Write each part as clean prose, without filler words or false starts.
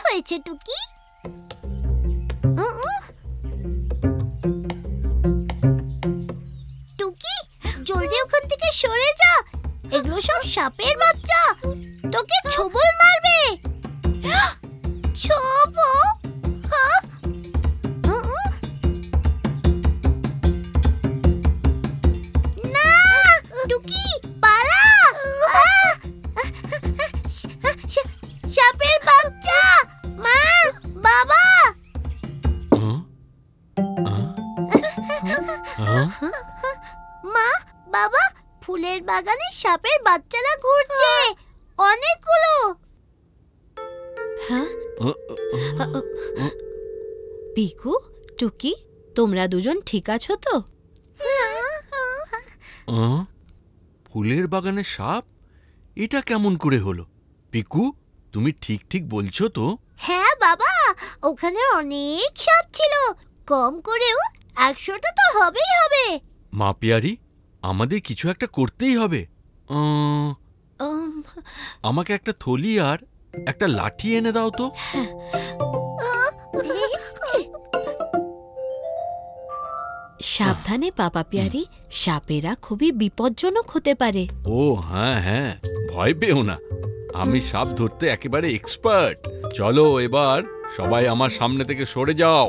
হয়েছে টুকি? টুকি, জলদি ওখান থেকে সরে যা। এগুলো সব সাপের বাচ্চা, তোকে ছোবল মারবে। ছোবো? না টুকি, পালা। সাপের বাচ্চা। মা, বাবা। মা, বাবা, ফুলের বাগানে সাপের বাচ্চারা ঘুরছে, অনেকগুলো। পিকু, টুকি, তোমরা দুজন ঠিক আছো তো? ফুলের বাগানে সাপ? এটা কেমন করে হলো? পিকু, তুমি ঠিক ঠিক বলছো তো? হ্যাঁ বাবা, ওখানে অনেক সাপ ছিল, কম করেও 100টা তো হবেই হবে। মা পিয়ারি, আমাদের কিছু একটা করতেই হবে। আমাকে একটা থলি আর একটা লাঠি এনে দাও তো। সাবধানে বাবা পিয়ারি, সাপেরা খুবই বিপজ্জনক হতে পারে। ও হ্যাঁ হ্যাঁ, ভয় পেও না, আমি সাপ ধরতে একেবারে এক্সপার্ট। চলো এবার সবাই আমার সামনে থেকে সরে যাও।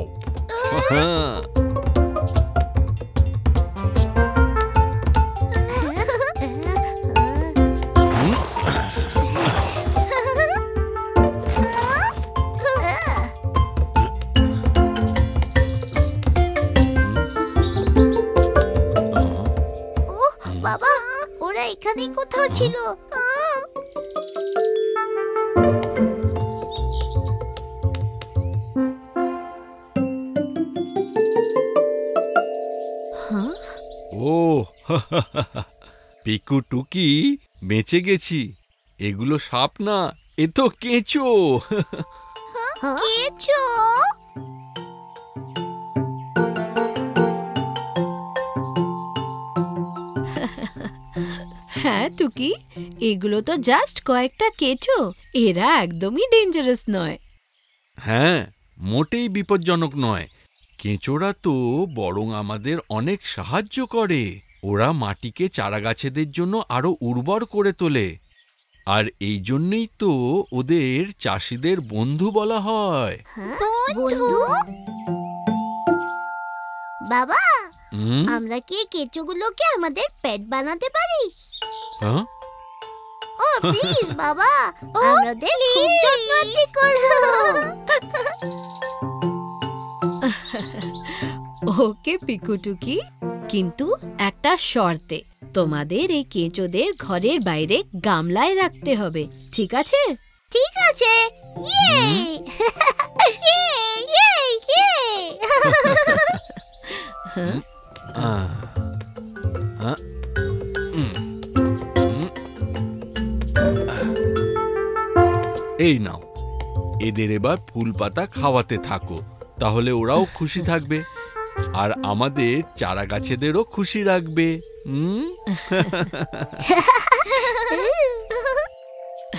বাবা, ওরা এখানে কোথাও ছিল। ও পিকু টুকি, বেঁচে গেছি। এগুলো সাপ না, এ তো কেঁচো। কেঁচো? হ্যাঁ টুকি, এগুলো তো জাস্ট কয়েকটা কেঁচো, এরা একদমই ডেঞ্জারাস নয়। হ্যাঁ, মোটেই বিপজ্জনক নয়। কেঁচোরা তো বরং আমাদের অনেক সাহায্য করে। ওরা মাটিকে চারাগাছেদের জন্য আরো উর্বর করে তোলে, আর এই জন্যই তো ওদের চাষিদের বন্ধু বলা হয়। বন্ধু? বাবা, আমরা কি কেঁচোগুলোকে আমাদের পেট বানাতে পারি? হ্যাঁ, ও প্লিজ বাবা, আমাদের খুব যত্ন করব। ওকে পিকু টুকি, কিন্তু একটা শর্তে, তোমাদের এই কেঁচোদের ঘরের বাইরে গামলায় রাখতে হবে, ঠিক আছে? ঠিক আছে। ইয়ে ইয়ে ইয়ে ইয়ে। এই নাও, এদের এবার ফুল পাতা খাওয়াতে থাকো, তাহলে ওরাও খুশি থাকবে আর আমাদের চারা গাছেদেরও খুশি রাখবে।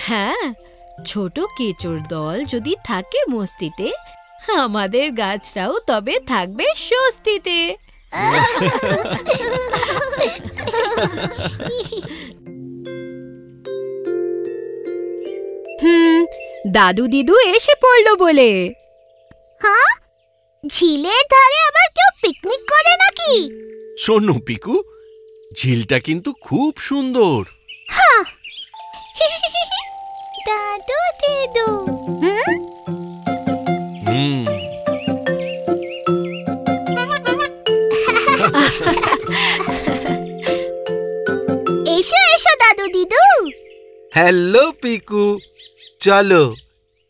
হ্যাঁ, ছোট কেঁচোর দল যদি থাকে মস্তিতে, আমাদের গাছরাও তবে থাকবে স্বস্তিতে। দাদু দিদু এসে পড়লো বলে। হ্যাঁ, ঝিলের ধারে আবার কেউ পিকনিক করে নাকি? শোনো পিকু, ঝিলটা কিন্তু খুব সুন্দর। দাদু দিদু। এসো এসো দাদু দিদু। হ্যালো পিকু, চলো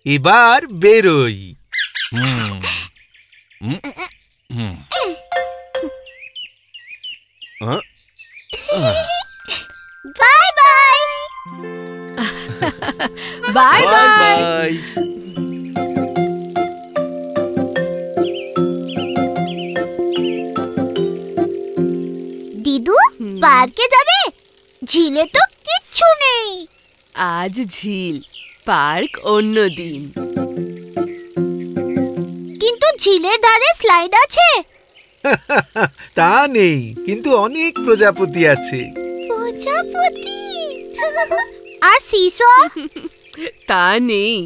এবার বেরোই। Bye bye. Bye bye. দিদু, পার্কে যাবে? ঝিলে তো কিচ্ছু নেই। আজ ঝিল, পার্ক অন্য দিন। ঝিলের ধারে স্লাইড আছে? তা নেই, কিন্তু অনেক প্রজাপতি আছে। প্রজাপতি আর সিসো? তা নেই,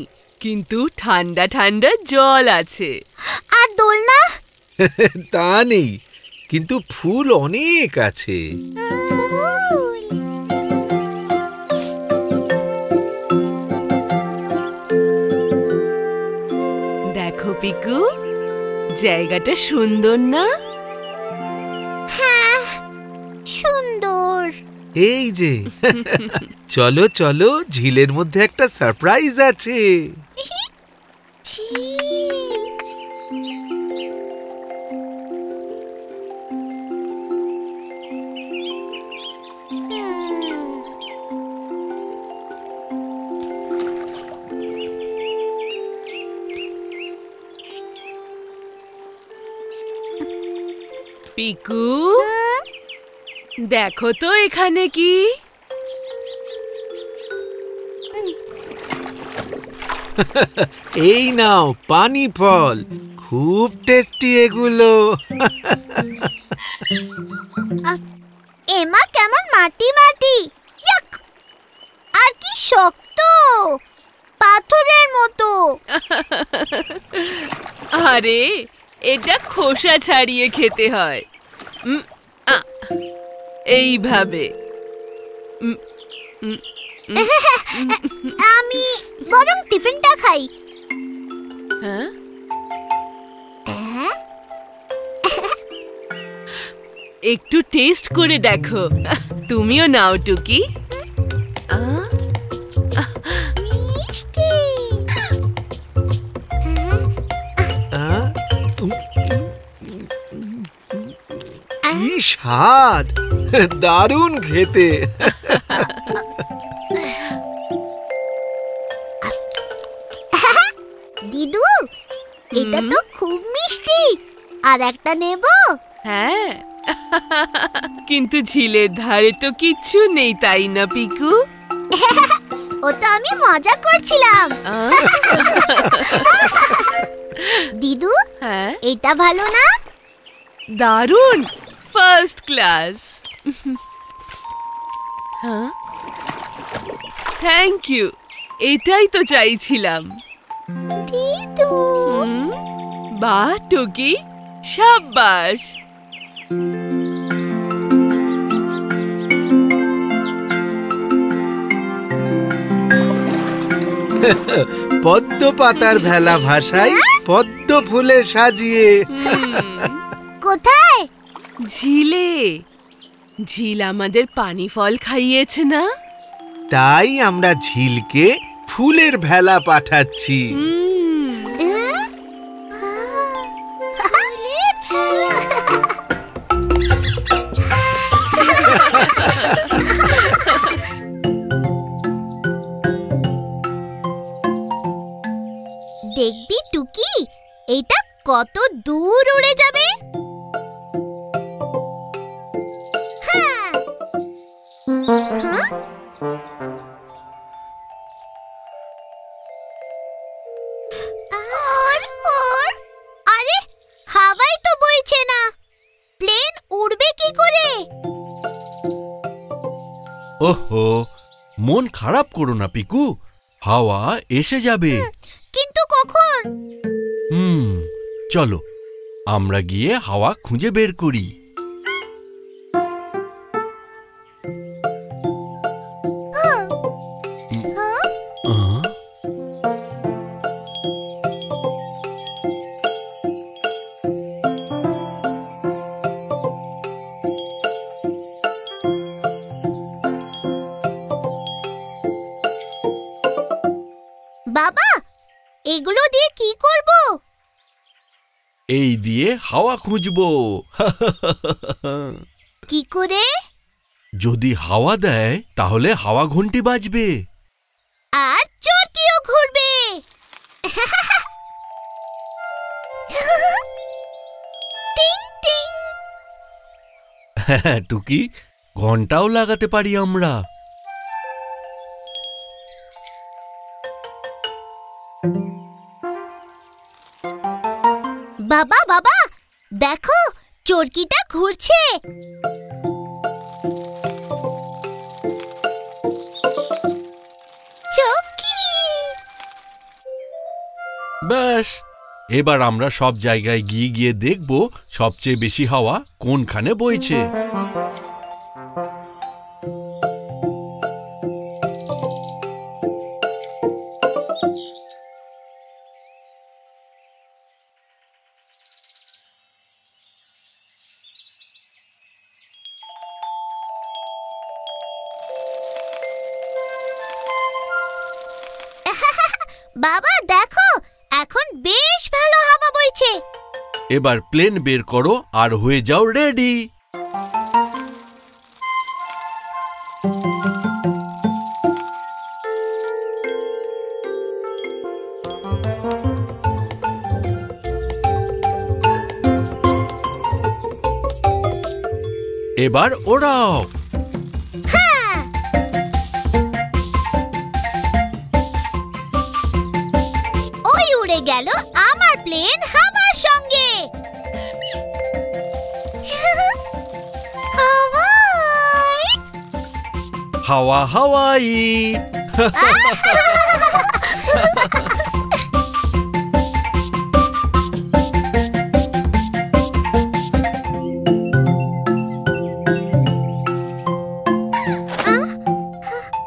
কিন্তু ঠান্ডা ঠান্ডা জল আছে। আর দোলনা? তা নেই, কিন্তু ফুল অনেক আছে। দেখো পিকু, জায়গাটা সুন্দর না? হ্যাঁ, সুন্দর। এই যে চলো চলো, ঝিলের মধ্যে একটা সারপ্রাইজ আছে। পিকু, দেখো তো এখানে কি? এই নাও পানি ফল, খুব টেস্টি এগুলো। এমা কেমন মাটি মাটি, ইয়াক! আর কি শক্ত, পাথরের মতো। আরে, এটা খোসা ছাড়িয়ে খেতে হয়। এইভাবে। আমি বরং টিফিনটা খাই। হ্যাঁ, একটু টেস্ট করে দেখো। তুমিও নাও টুকি। মিষ্টি। কি স্বাদ, দারুণ খেতে। দিদু, এটা তো খুব মিষ্টি। আর একটা নেব? হ্যাঁ, কিন্তু ঝিলের ধারে তো কিচ্ছু নেই, তাই না পিকু? ও তো আমি মজা করছিলাম। দিদু, হ্যাঁ, এটা ভালো না? দারুণ, ফার্স্ট ক্লাস। হ্যাঁ, থ্যাংক ইউ, এটাই তো চাইছিলাম। দিদু, বাহ টুকি, সাব্বাস। পদ্ম পাতার ভেলা ভাষায় পদ্ম ফুলে সাজিয়ে। কোথায়? ঝিলে। ঝিল আমাদের পানি ফল খাইয়েছে না? তাই আমরা ঝিলকে ফুলের ভেলা পাঠাচ্ছি। দেখবি টুকি, এটা কত দূর উড়ে যাবে। হ্যাঁ। আরে, হাওয়াই তো বইছে না, প্লেন উড়বে কি করে? ওহো, মন খারাপ করো না পিকু, হাওয়া এসে যাবে। কিন্তু কখন? চলো আমরা গিয়ে হাওয়া খুঁজে বের করি। বাবা, এগুলো দিয়ে কি করব? এই দিয়ে হাওয়া খুঁজবো। কি করে? যদি হাওয়া দেয় তাহলে হাওয়া ঘন্টি বাজবে। আর চরকিও ঘুরবে। টিং টিং। টুকি, ঘন্টাও লাগাতে পারি আমরা। বাবা বাবা দেখো, চরকিটা ঘুরছে। চরকি। ব্যাস, এবার আমরা সব জায়গায় গিয়ে গিয়ে দেখব সবচেয়ে বেশি হাওয়া কোনখানে বইছে। বাবা দেখো, এখন বেশ ভালো হাওয়া বইছে। এবার প্লেন বের করো আর হয়ে যাও রেডি। এবার ওড়াও। ওই উড়ে গেল আমার প্লেন হাওয়ার সঙ্গে। হাওয়ায়। হাওয়া হাওয়াই।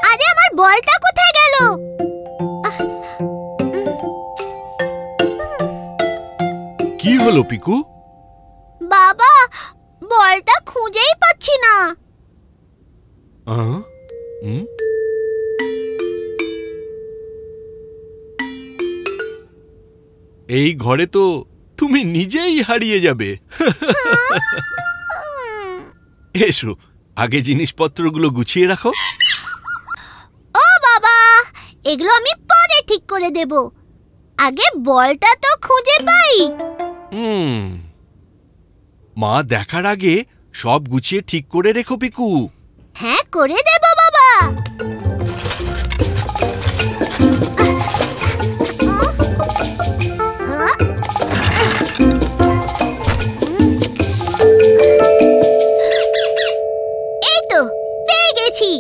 আরে আমার বলটা কোথায় গেল? কি হলো পিকু? বাবা, বলটা খুঁজেই পাচ্ছি না। এই ঘরে তো তুমি নিজেই হারিয়ে যাবে। এসো, আগে জিনিসপত্রগুলো গুছিয়ে রাখো। ও বাবা, এগুলো আমি পরে ঠিক করে দেব। আগে বলটা তো খুঁজে পাই। মা দেখার আগে সব গুছিয়ে ঠিক করে রেখো পিকু। হ্যাঁ, করে দেব বাবা। এই তো পেয়ে গেছি।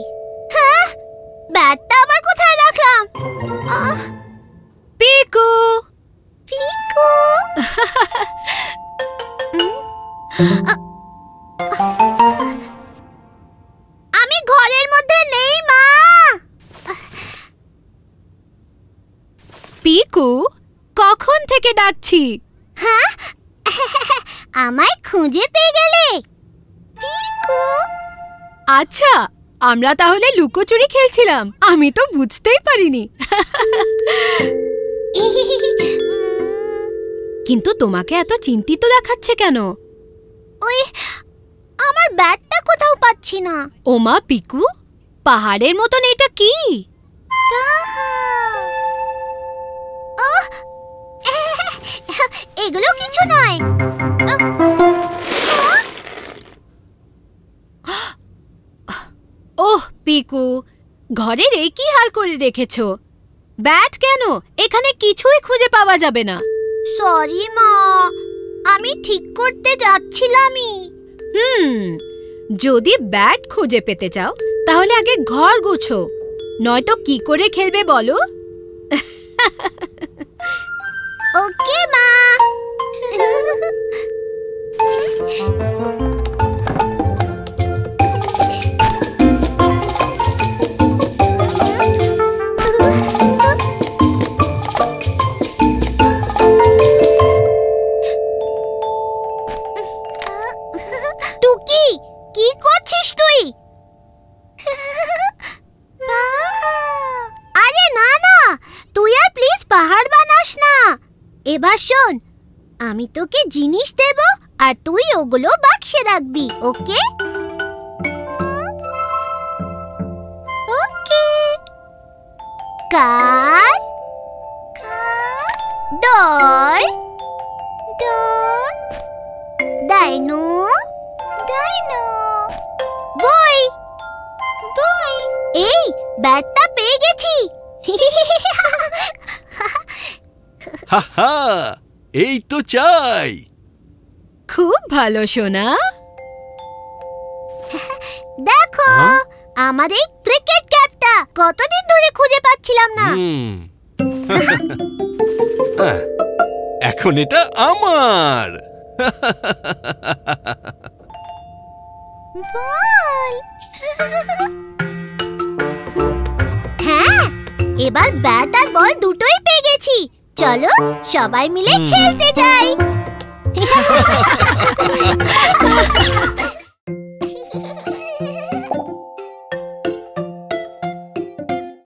হ্যাঁ, ব্যাটটা আবার কোথায় রাখলাম? পিকু, পিকু। আমি ঘরের মধ্যে নেই মা। পিকু, কখন থেকে ডাকছি? হ্যাঁ, আমায় খুঁজে পেয়ে গেলে? পিকু। আচ্ছা, আমরা তাহলে লুকোচুরি খেলছিলাম। আমি তো বুঝতেই পারিনি। কিন্তু তোমাকে এত চিন্তিত দেখাচ্ছে কেন? ওই, আমার ব্যাটটা কোথাও পাচ্ছি না। ওমা পিকু, পাহাড়ের মতন এটা কি? এগুলো কিছু নয়। ওহ পিকু, ঘরের এই কি হাল করে রেখেছো? ব্যাট কেন? এখানে কিছুই খুঁজে পাওয়া যাবে না। সরি মা, আমি ঠিক করতে যাচ্ছিলামই। যদি ব্যাট খুঁজে পেতে চাও তাহলে আগে ঘর গুছো, নয়তো কি করে খেলবে বলো? ওকে মা। টুকি, কি করছিস তুই? আরে না না, তুই আর প্লিজ পাহাড় বানাস না। এবার শোন, আমি তোকে জিনিস দেব আর তুই ওগুলো বাক্সে রাখবি, ওকে? ওকে। কার, ডল, ডল, ডাইনো, ডাইনো, বই, বই। এই ব্যাটটা পেয়ে গেছি। হা হা, এই তো চাই। খুব ভালো সোনা। দেখো আমার এই ক্রিকেট ক্যাপটা কতদিন ধরে খুঁজে পাচ্ছিলাম না। এখন এটা আমার। বল। হ্যাঁ, এবার ব্যাট আর বল দুটোই পেয়ে গেছি। চলো সবাই মিলে খেলতে যাই।